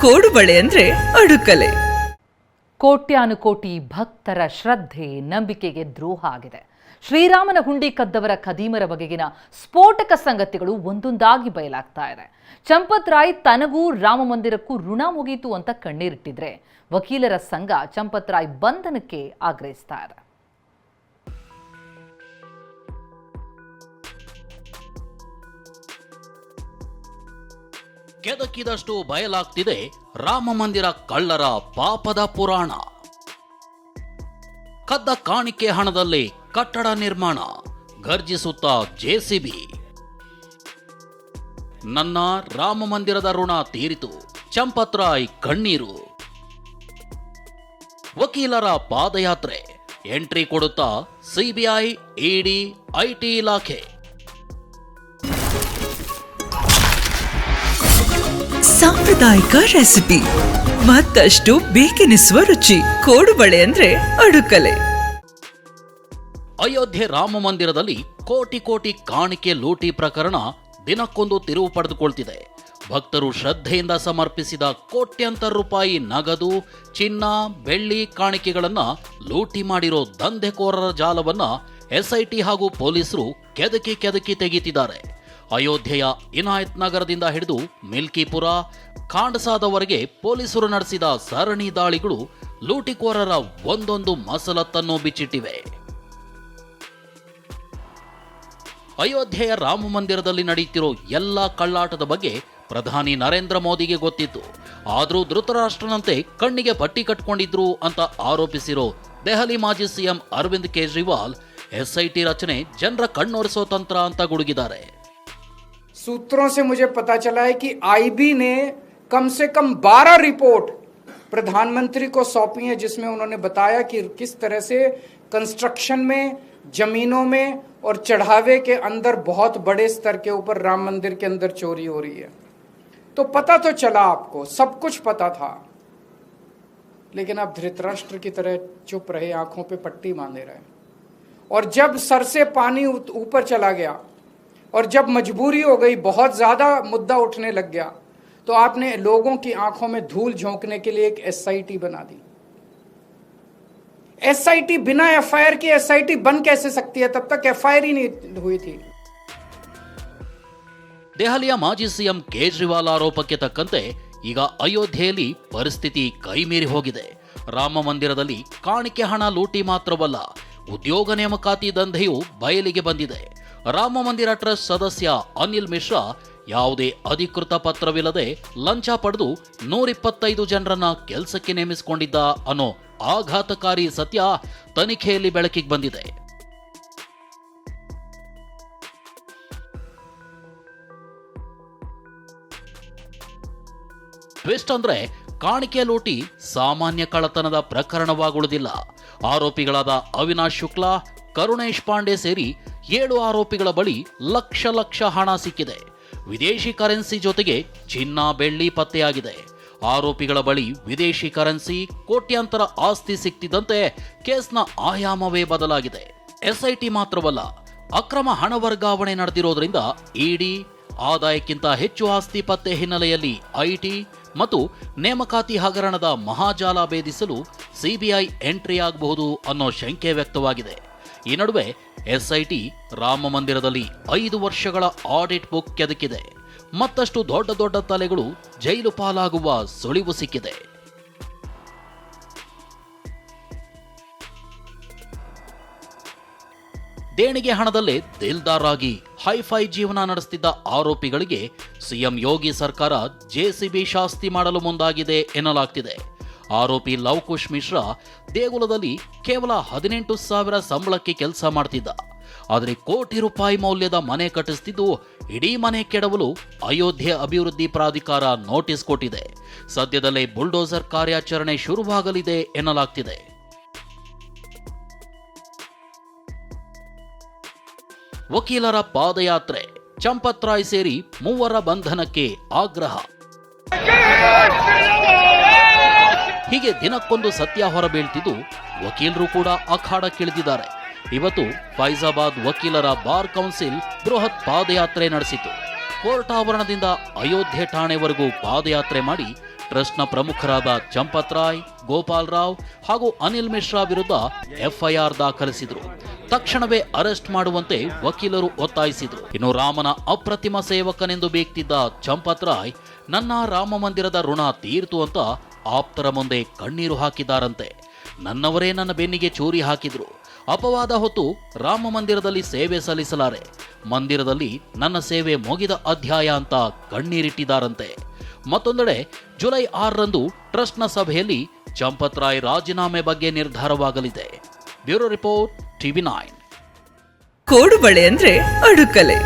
ಕೋಡುಬಳೆ ಅಂದ್ರೆ ಅಡುಕಲೆ. ಕೋಟ್ಯಾನುಕೋಟಿ ಭಕ್ತರ ಶ್ರದ್ಧೆ ನಂಬಿಕೆಗೆ ದ್ರೋಹ ಆಗಿದೆ. ಶ್ರೀರಾಮನ ಹುಂಡಿ ಕದ್ದವರ ಖದೀಮರ ಬಗೆಗಿನ ಸ್ಫೋಟಕ ಸಂಗತಿಗಳು ಒಂದೊಂದಾಗಿ ಬಯಲಾಗ್ತಾ ಇದೆ. ಚಂಪತ್ ರಾಯ್ ತನಗೂ ರಾಮ ಮಂದಿರಕ್ಕೂ ಋಣ ಮುಗೀತು ಅಂತ ಕಣ್ಣೀರಿಟ್ಟಿದ್ರೆ, ವಕೀಲರ ಸಂಘ ಚಂಪತ್ ರಾಯ್ ಬಂಧನಕ್ಕೆ ಆಗ್ರಹಿಸ್ತಾ ಇದೆ. ಕೆದಕಿದಷ್ಟು ಬಯಲಾಗ್ತಿದೆ ರಾಮ ಮಂದಿರ ಕಳ್ಳರ ಪಾಪದ ಪುರಾಣ. ಕದ್ದ ಕಾಣಿಕೆ ಹಣದಲ್ಲಿ ಕಟ್ಟಡ ನಿರ್ಮಾಣ, ಗರ್ಜಿಸುತ್ತಾ ಜೆಸಿಬಿ. ನನ್ನ ರಾಮ ಮಂದಿರದ ಋಣ ತೀರಿತು, ಚಂಪತ್ ರಾಯ್ ಕಣ್ಣೀರು. ವಕೀಲರ ಪಾದಯಾತ್ರೆ, ಎಂಟ್ರಿ ಕೊಡುತ್ತಾ ಸಿಬಿಐ, ಇಡಿ, ಐಟಿ ಇಲಾಖೆ. ಸಾಂಪ್ರದಾಯಿಕ ರೆಸಿಪಿ, ಮತ್ತಷ್ಟು ಬೇಕೆನಿಸುವ ರುಚಿ. ಕೋಡುಬಳೆ ಅಂದ್ರೆ ಅಡುಕಲೆ. ಅಯೋಧ್ಯೆ ರಾಮ ಮಂದಿರದಲ್ಲಿ ಕೋಟಿ ಕೋಟಿ ಕಾಣಿಕೆ ಲೂಟಿ ಪ್ರಕರಣ ದಿನಕ್ಕೊಂದು ತಿರುವು ಪಡೆದುಕೊಳ್ತಿದೆ. ಭಕ್ತರು ಶ್ರದ್ಧೆಯಿಂದ ಸಮರ್ಪಿಸಿದ ಕೋಟ್ಯಂತರ ರೂಪಾಯಿ ನಗದು, ಚಿನ್ನ, ಬೆಳ್ಳಿ ಕಾಣಿಕೆಗಳನ್ನ ಲೂಟಿ ಮಾಡಿರೋ ದಂಧೆಕೋರರ ಜಾಲವನ್ನ ಎಸ್ಐಟಿ ಹಾಗೂ ಪೊಲೀಸರು ಕೆದಕಿ ತೆಗೀತಿದ್ದಾರೆ. ಅಯೋಧ್ಯೆಯ ಇನಾಯತ್ ನಗರದಿಂದ ಹಿಡಿದು ಮಿಲ್ಕಿಪುರ, ಖಾಂಡ್ಸಾದವರೆಗೆ ಪೊಲೀಸರು ನಡೆಸಿದ ಸರಣಿ ದಾಳಿಗಳು ಲೂಟಿಕೋರರ ಒಂದೊಂದು ಮಸಲತ್ತನ್ನು ಬಿಚ್ಚಿಟ್ಟಿವೆ. ಅಯೋಧ್ಯೆಯ ರಾಮ ಮಂದಿರದಲ್ಲಿ ನಡೆಯುತ್ತಿರೋ ಎಲ್ಲ ಕಳ್ಳಾಟದ ಬಗ್ಗೆ ಪ್ರಧಾನಿ ನರೇಂದ್ರ ಮೋದಿಗೆ ಗೊತ್ತಿತ್ತು. ಆದರೂ ಧೃತರಾಷ್ಟ್ರನಂತೆ ಕಣ್ಣಿಗೆ ಪಟ್ಟಿ ಕಟ್ಕೊಂಡಿದ್ರು ಅಂತ ಆರೋಪಿಸಿರೋ ದೆಹಲಿ ಮಾಜಿ ಸಿಎಂ ಅರವಿಂದ್ ಕೇಜ್ರಿವಾಲ್ ಎಸ್ಐಟಿ ರಚನೆ ಜನರ ಕಣ್ಣೊರೆಸೋ ತಂತ್ರ ಅಂತ ಗುಡುಗಿದ್ದಾರೆ. सूत्रों से मुझे पता चला है कि आईबी ने कम से कम 12 रिपोर्ट प्रधानमंत्री को सौंपी है, जिसमें उन्होंने बताया कि किस तरह से कंस्ट्रक्शन में, जमीनों में और चढ़ावे के अंदर बहुत बड़े स्तर के ऊपर राम मंदिर के अंदर चोरी हो रही है. तो पता तो चला, आपको सब कुछ पता था, लेकिन आप धृतराष्ट्र की तरह चुप रहे, आंखों पे पट्टी बांधे रहे. और जब सर से पानी ऊपर चला गया और जब मजबूरी हो गई, बहुत ज्यादा मुद्दा उठने लग गया, तो आपने लोगों की आंखों में धूल झोंकने के लिए एक एसआईटी बना दी. एसआईटी बिना एफआईआर की एसआईटी बन कैसे सकती है? तब तक एफआईआर ही नहीं हुई थी. ದೆಹಲಿಯ ಮಾಜಿ ಸಿಎಂ ಕೇಜ್ರಿವಾಲ್ ಆರೋಪಕ್ಕೆ ತಕ್ಕಂತೆ ಈಗ ಅಯೋಧ್ಯೆಯಲ್ಲಿ ಪರಿಸ್ಥಿತಿ ಕೈಮೀರಿ ಹೋಗಿದೆ. ರಾಮ ಮಂದಿರದಲ್ಲಿ ಕಾಣಿಕೆ ಹಣ ಲೂಟಿ ಮಾತ್ರವಲ್ಲ, ಉದ್ಯೋಗ ನೇಮಕಾತಿ ದಂಧೆಯು ಬಯಲಿಗೆ ಬಂದಿದೆ. ರಾಮ ಮಂದಿರ ಟ್ರಸ್ಟ್ ಸದಸ್ಯ ಅನಿಲ್ ಮಿಶ್ರಾ ಯಾವುದೇ ಅಧಿಕೃತ ಪತ್ರವಿಲ್ಲದೆ ಲಂಚ ಪಡೆದು 125 ಜನರನ್ನ ಕೆಲಸಕ್ಕೆ ನೇಮಿಸಿಕೊಂಡಿದ್ದ ಅನ್ನೋ ಆಘಾತಕಾರಿ ಸತ್ಯ ತನಿಖೆಯಲ್ಲಿ ಬೆಳಕಿಗೆ ಬಂದಿದೆ. ಟ್ವಿಸ್ಟ್ ಅಂದ್ರೆ ಕಾಣಿಕೆ ಲೂಟಿ ಸಾಮಾನ್ಯ ಕಳ್ಳತನದ ಪ್ರಕರಣವಾಗುವುದಿಲ್ಲ. ಆರೋಪಿಗಳಾದ ಅವಿನಾಶ್ ಶುಕ್ಲಾ, ಕರುಣೇಶ್ ಪಾಂಡೆ ಸೇರಿ 7 ಆರೋಪಿಗಳ ಬಳಿ ಲಕ್ಷ ಹಣ ಸಿಕ್ಕಿದೆ. ವಿದೇಶಿ ಕರೆನ್ಸಿ ಜೊತೆಗೆ ಚಿನ್ನ, ಬೆಳ್ಳಿ ಪತ್ತೆಯಾಗಿದೆ. ಆರೋಪಿಗಳ ಬಳಿ ವಿದೇಶಿ ಕರೆನ್ಸಿ, ಕೋಟ್ಯಾಂತರ ಆಸ್ತಿ ಸಿಕ್ತಿದ್ದಂತೆ ಕೇಸ್ನ ಆಯಾಮವೇ ಬದಲಾಗಿದೆ. ಎಸ್ಐಟಿ ಮಾತ್ರವಲ್ಲ, ಅಕ್ರಮ ಹಣ ವರ್ಗಾವಣೆ ನಡೆದಿರೋದ್ರಿಂದ ಇಡಿ, ಆದಾಯಕ್ಕಿಂತ ಹೆಚ್ಚು ಆಸ್ತಿ ಪತ್ತೆ ಹಿನ್ನೆಲೆಯಲ್ಲಿ ಐಟಿ ಮತ್ತು ನೇಮಕಾತಿ ಹಗರಣದ ಮಹಾಜಾಲ ಭೇದಿಸಲು ಸಿಬಿಐ ಎಂಟ್ರಿ ಆಗಬಹುದು ಅನ್ನೋ ಶಂಕೆ ವ್ಯಕ್ತವಾಗಿದೆ. ಈ ನಡುವೆ ಎಸ್ಐಟಿ ರಾಮ ಮಂದಿರದಲ್ಲಿ 5 ವರ್ಷಗಳ ಆಡಿಟ್ ಬುಕ್ ಕೆದಕಿದೆ. ಮತ್ತಷ್ಟು ದೊಡ್ಡ ತಲೆಗಳು ಜೈಲು ಪಾಲಾಗುವ ಸುಳಿವು ಸಿಕ್ಕಿದೆ. ದೇಣಿಗೆ ಹಣದಲ್ಲೇ ದಿಲ್ದಾರ್ ಆಗಿ ಹೈಫೈ ಜೀವನ ನಡೆಸುತ್ತಿದ್ದ ಆರೋಪಿಗಳಿಗೆ ಸಿಎಂ ಯೋಗಿ ಸರ್ಕಾರ ಜೆಸಿಬಿ ಶಾಸ್ತಿ ಮಾಡಲು ಮುಂದಾಗಿದೆ ಎನ್ನಲಾಗ್ತಿದೆ. ಆರೋಪಿ ಲವಕುಶ್ ಮಿಶ್ರಾ ದೇಗುಲದಲ್ಲಿ ಕೇವಲ 18,000 ಸಂಬಳಕ್ಕೆ ಕೆಲಸ ಮಾಡ್ತಿದ್ದ. ಆದರೆ ಕೋಟಿ ರೂಪಾಯಿ ಮೌಲ್ಯದ ಮನೆ ಕಟ್ಟಿಸ್ತಿದ್ದು ಇಡೀ ಮನೆ ಕೆಡವಲು ಅಯೋಧ್ಯೆ ಅಭಿವೃದ್ಧಿ ಪ್ರಾಧಿಕಾರ ನೋಟಿಸ್ ಕೊಟ್ಟಿದೆ. ಸದ್ಯದಲ್ಲೇ ಬುಲ್ಡೋಸರ್ ಕಾರ್ಯಾಚರಣೆ ಶುರುವಾಗಲಿದೆ ಎನ್ನಲಾಗ್ತಿದೆ. ವಕೀಲರ ಪಾದಯಾತ್ರೆ, ಚಂಪತ್ ರಾಯ್ ಸೇರಿ 3 ಬಂಧನಕ್ಕೆ ಆಗ್ರಹ. ಹೀಗೆ ದಿನಕ್ಕೊಂದು ಸತ್ಯ ಹೊರಬೀಳ್ತಿದ್ದು ವಕೀಲರು ಕೂಡ ಅಖಾಡಕ್ಕಿಳಿದಿದ್ದಾರೆ. ಇವತ್ತು ಫೈಜಾಬಾದ್ ವಕೀಲರ ಬಾರ್ ಕೌನ್ಸಿಲ್ ಬೃಹತ್ ಪಾದಯಾತ್ರೆ ನಡೆಸಿತು. ಕೋರ್ಟ್ ಆವರಣದಿಂದ ಅಯೋಧ್ಯೆ ಠಾಣೆವರೆಗೂ ಪಾದಯಾತ್ರೆ ಮಾಡಿ ಟ್ರಸ್ಟ್ನ ಪ್ರಮುಖರಾದ ಚಂಪತ್ ರಾಯ್, ಗೋಪಾಲ್ ರಾವ್ ಹಾಗೂ ಅನಿಲ್ ಮಿಶ್ರಾ ವಿರುದ್ಧ ಎಫ್ಐಆರ್ ದಾಖಲಿಸಿದ್ರು. ತಕ್ಷಣವೇ ಅರೆಸ್ಟ್ ಮಾಡುವಂತೆ ವಕೀಲರು ಒತ್ತಾಯಿಸಿದ್ರು. ಇನ್ನು ರಾಮನ ಅಪ್ರತಿಮ ಸೇವಕನೆಂದು ಬೇಕ್ತಿದ್ದ ಚಂಪತ್ ರಾಯ್ ನನ್ನ ರಾಮ ಮಂದಿರದ ಋಣ ತೀರ್ತು ಅಂತ ಆಪ್ತರ ಮುಂದೆ ಕಣ್ಣೀರು ಹಾಕಿದ್ದಾರಂತೆ. ನನ್ನವರೇ ನನ್ನ ಬೆನ್ನಿಗೆ ಚೂರಿ ಹಾಕಿದ್ರು. ಅಪವಾದ ಹೊತ್ತು ರಾಮ ಮಂದಿರದಲ್ಲಿ ಸೇವೆ ಸಲ್ಲಿಸಲಾರೆ, ಮಂದಿರದಲ್ಲಿ ನನ್ನ ಸೇವೆ ಮುಗಿದ ಅಧ್ಯಾಯ ಅಂತ ಕಣ್ಣೀರಿಟ್ಟಿದ್ದಾರಂತೆ. ಮತ್ತೊಂದೆಡೆ ಜುಲೈ 6ರಂದು ಟ್ರಸ್ಟ್ನ ಸಭೆಯಲ್ಲಿ ಚಂಪತ್ ರಾಯ್ ರಾಜೀನಾಮೆ ಬಗ್ಗೆ ನಿರ್ಧಾರವಾಗಲಿದೆ. Bureau report, TV9. ಕೋಡುಬಳೆ ಅಂದ್ರೆ ಅಡುಕಲೆ.